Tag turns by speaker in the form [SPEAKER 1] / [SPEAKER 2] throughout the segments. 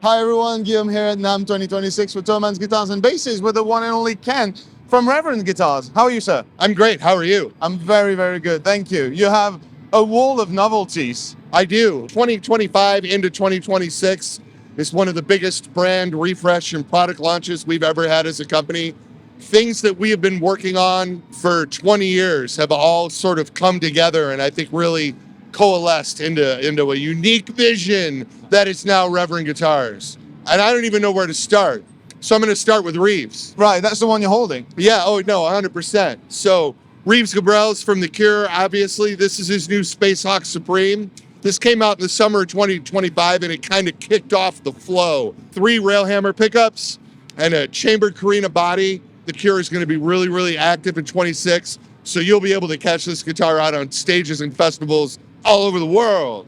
[SPEAKER 1] Hi everyone, Guillaume here at NAMM 2026 with Thomann Guitars and Basses with the one and only Ken from Reverend Guitars. How are you, sir?
[SPEAKER 2] I'm great. How are you?
[SPEAKER 1] I'm very, very good. Thank you. You have a wall of novelties.
[SPEAKER 2] I do. 2025 into 2026 is one of the biggest brand refresh and product launches we've ever had as a company. Things that we have been working on for 20 years have all sort of come together and I think really coalesced into a unique vision that is now Reverend Guitars. And I don't even know where to start. So I'm going to start with Reeves.
[SPEAKER 1] Right, that's the one you're holding.
[SPEAKER 2] Yeah, oh no, 100%. So Reeves Gabrels from The Cure, obviously. This is his new Space Hawk Supreme. This came out in the summer of 2025 and it kind of kicked off the flow. 3 railhammer pickups and a chambered Carina body. The Cure is going to be really, really active in 26. So you'll be able to catch this guitar out on stages and festivals all over the world.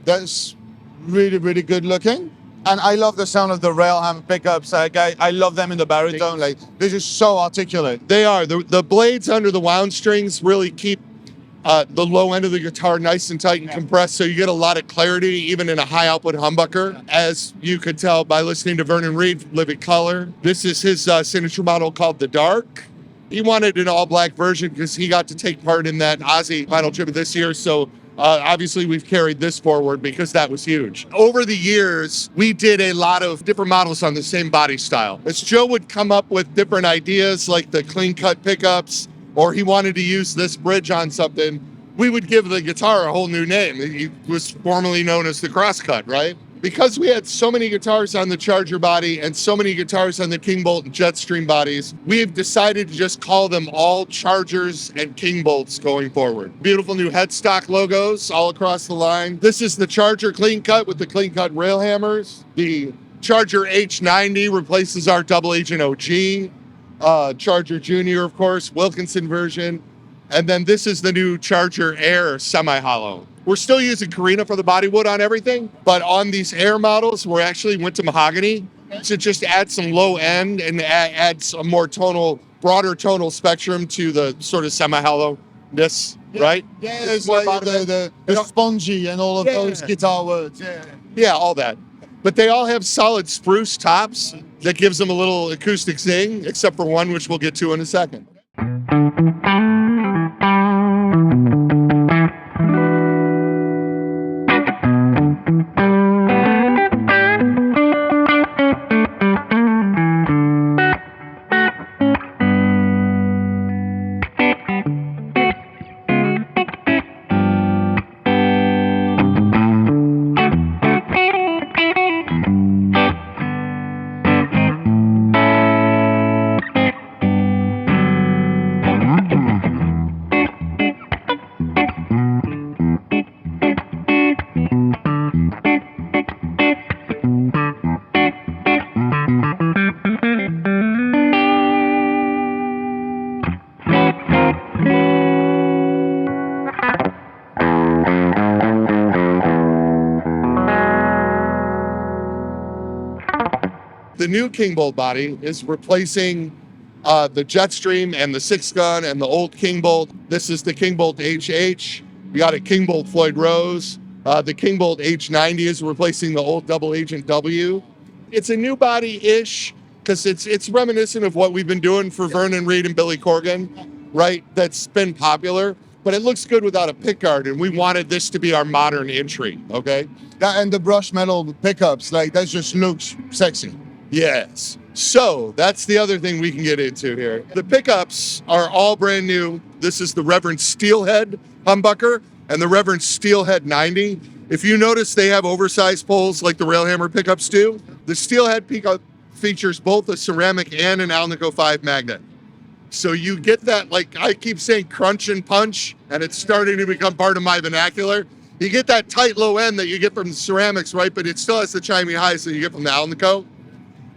[SPEAKER 1] That's really, really good looking. And I love the sound of the railhammer pickups. I love them in the baritone. Like, they're just so articulate.
[SPEAKER 2] They are. The blades under the wound strings really keep the low end of the guitar nice and tight and compressed, so you get a lot of clarity even in a high output humbucker. As you could tell by listening to Vernon Reid, Living Color. This is his signature model called the Dark. He wanted an all black version because he got to take part in that Ozzy final tribute this year, so obviously we've carried this forward because that was huge. Over the years, we did a lot of different models on the same body style. As Joe would come up with different ideas like the clean cut pickups, or he wanted to use this bridge on something, we would give the guitar a whole new name. It was formerly known as the Crosscut, right? Because we had so many guitars on the Charger body and so many guitars on the Kingbolt and Jetstream bodies, we've decided to just call them all Chargers and Kingbolts going forward. Beautiful new headstock logos all across the line. This is the Charger Clean Cut with the Clean Cut rail hammers. The Charger H90 replaces our double agent OG. Charger Junior, of course, Wilkinson version. And then this is the new Charger Air semi-hollow. We're still using Carina for the bodywood on everything, but on these Air models, we actually went to mahogany to just add some low end and add some more tonal, broader tonal spectrum to the sort of semi-hollowness, right?
[SPEAKER 1] Yeah, there's like the spongy and all of those guitar words.
[SPEAKER 2] Yeah, all that. But they all have solid spruce tops that gives them a little acoustic zing, except for one, which we'll get to in a second. The new Kingbolt body is replacing the Jetstream and the 6-gun and the old Kingbolt. This is the Kingbolt HH. We got a Kingbolt Floyd Rose. The Kingbolt H90 is replacing the old double agent W. It's a new body-ish because it's reminiscent of what we've been doing for Vernon Reid and Billy Corgan, right? That's been popular. but it looks good without a pickguard, and we wanted this to be our modern entry, okay?
[SPEAKER 1] That and the brush metal pickups, like that just looks sexy.
[SPEAKER 2] Yes. So that's the other thing we can get into here. The pickups are all brand new. This is the Reverend Steelhead humbucker and the Reverend Steelhead 90. If you notice, they have oversized poles like the Railhammer pickups do. The Steelhead pickup features both a ceramic and an Alnico 5 magnet. So you get that, like I keep saying, crunch and punch, and it's starting to become part of my vernacular. You get that tight low end that you get from the ceramics, right? But it still has the chiming highs that you get from the Alnico.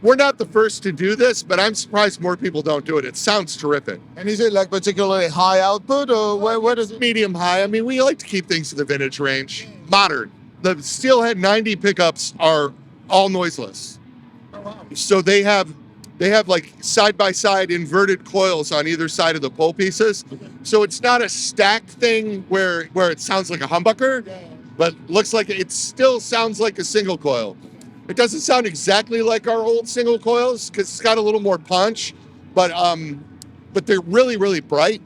[SPEAKER 2] We're not the first to do this, but I'm surprised more people don't do it. It sounds terrific.
[SPEAKER 1] And is it like particularly high output, or what is it?
[SPEAKER 2] Medium high. I mean, we like to keep things in the vintage range. Modern. The Steelhead 90 pickups are all noiseless.
[SPEAKER 1] Oh, wow.
[SPEAKER 2] So they have like side-by-side inverted coils on either side of the pole pieces. So it's not a stacked thing where it sounds like a humbucker, but looks like it still sounds like a single coil. It doesn't sound exactly like our old single coils because it's got a little more punch, but they're really, really bright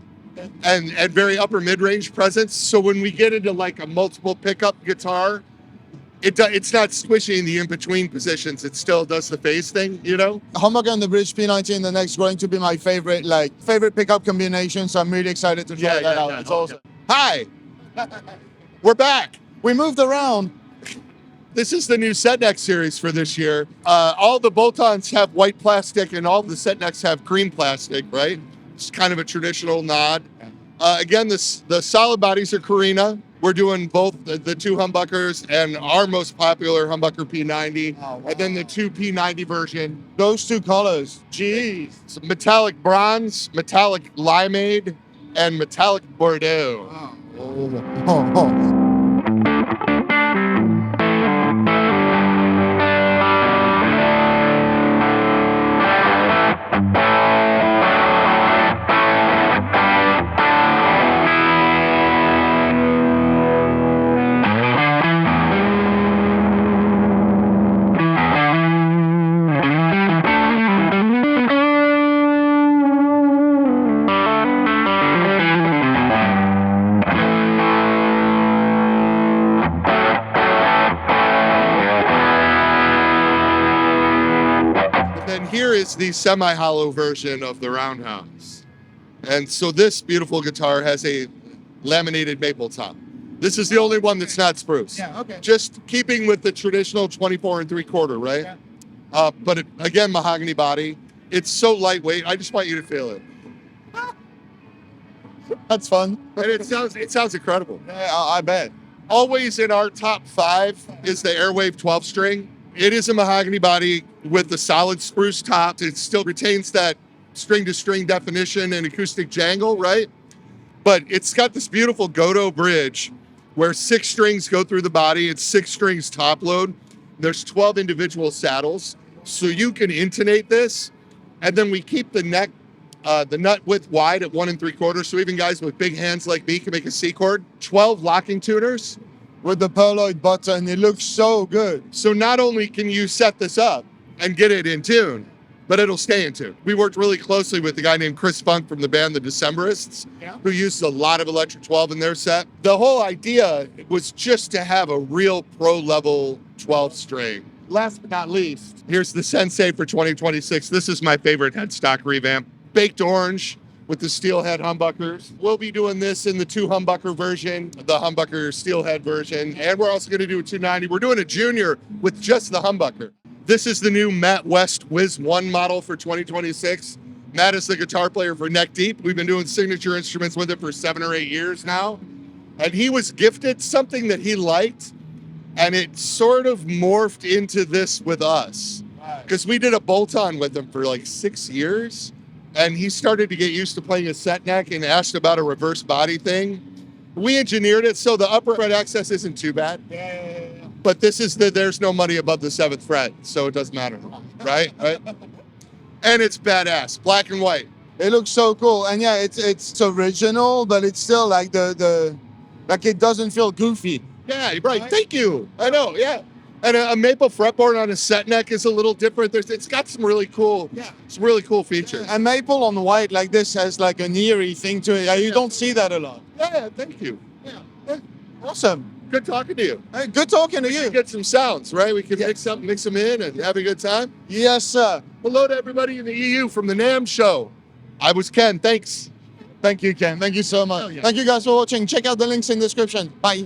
[SPEAKER 2] and very upper mid-range presence. So when we get into like a multiple pickup guitar, it's not squishing the in-between positions. It still does the phase thing, you know?
[SPEAKER 1] Humbucker and the Bridge P90 the next going to be my favorite pickup combination. So I'm really excited to try that out. It's awesome.
[SPEAKER 2] Hi, we're back.
[SPEAKER 1] We moved around.
[SPEAKER 2] This is the new set neck series for this year. All the bolt-ons have white plastic and all the set necks have cream plastic, right? It's kind of a traditional nod. Again, the solid bodies are Carina. We're doing both the two humbuckers and our most popular humbucker P90, and then the two P90 version.
[SPEAKER 1] Those two colors, geez.
[SPEAKER 2] So metallic bronze, metallic limeade, and metallic Bordeaux.
[SPEAKER 1] Wow. Oh.
[SPEAKER 2] Here is the semi-hollow version of the Roundhouse. And so this beautiful guitar has a laminated maple top. This is the only one that's not spruce.
[SPEAKER 1] Yeah, okay.
[SPEAKER 2] Just keeping with the traditional 24 3/4, right? Yeah. But again, mahogany body. It's so lightweight. I just want you to feel it.
[SPEAKER 1] That's fun.
[SPEAKER 2] And it sounds incredible.
[SPEAKER 1] Yeah, I bet.
[SPEAKER 2] Always in our top 5 is the Airwave 12 string. It is a mahogany body with a solid spruce top. It still retains that string-to-string definition and acoustic jangle, right? But it's got this beautiful Godot bridge where 6 strings go through the body. It's 6 strings top load. There's 12 individual saddles. So you can intonate this. And then we keep the neck, the nut width wide at 1 3/4. So even guys with big hands like me can make a C chord. 12 locking tuners.
[SPEAKER 1] With the pearloid button, it looks so good.
[SPEAKER 2] So not only can you set this up and get it in tune, but it'll stay in tune. We worked really closely with a guy named Chris Funk from the band The Decemberists, who uses a lot of electric 12 in their set. The whole idea was just to have a real pro-level 12 string. Last but not least, here's the Sensei for 2026. This is my favorite headstock revamp. Baked orange with the steelhead humbuckers. We'll be doing this in the 2 humbucker version, the humbucker steelhead version, and we're also gonna do a 290. We're doing a junior with just the humbucker. This is the new Matt West WIZ-I model for 2026. Matt is the guitar player for Neck Deep. We've been doing signature instruments with it for 7 or 8 years now. And he was gifted something that he liked, and it sort of morphed into this with us. Because we did a bolt-on with him for like 6 years. And he started to get used to playing a set neck and asked about a reverse body thing. We engineered it so the upper fret access isn't too bad.
[SPEAKER 1] Yeah.
[SPEAKER 2] But this is there's no money above the 7th fret, so it doesn't matter, right? And it's badass, black and white.
[SPEAKER 1] It looks so cool. And yeah, it's original, but it's still like like it doesn't feel goofy.
[SPEAKER 2] Yeah, right, thank you. I know, yeah. And a maple fretboard on a set neck is a little different. It's got some really cool features.
[SPEAKER 1] And maple on white like this has like an eerie thing to it. You don't see that a lot.
[SPEAKER 2] Yeah, thank you.
[SPEAKER 1] Yeah. Awesome.
[SPEAKER 2] Good talking to you.
[SPEAKER 1] Hey, good talking to
[SPEAKER 2] We
[SPEAKER 1] you.
[SPEAKER 2] should get some sounds, right? We can
[SPEAKER 1] Yeah.
[SPEAKER 2] mix them in and have a good time.
[SPEAKER 1] Yes, sir.
[SPEAKER 2] Hello to everybody in the EU from the NAMM show. I was Ken. Thanks.
[SPEAKER 1] Thank you, Ken. Thank you so much.
[SPEAKER 2] Hell yeah.
[SPEAKER 1] Thank you guys for watching. Check out the links in the description. Bye.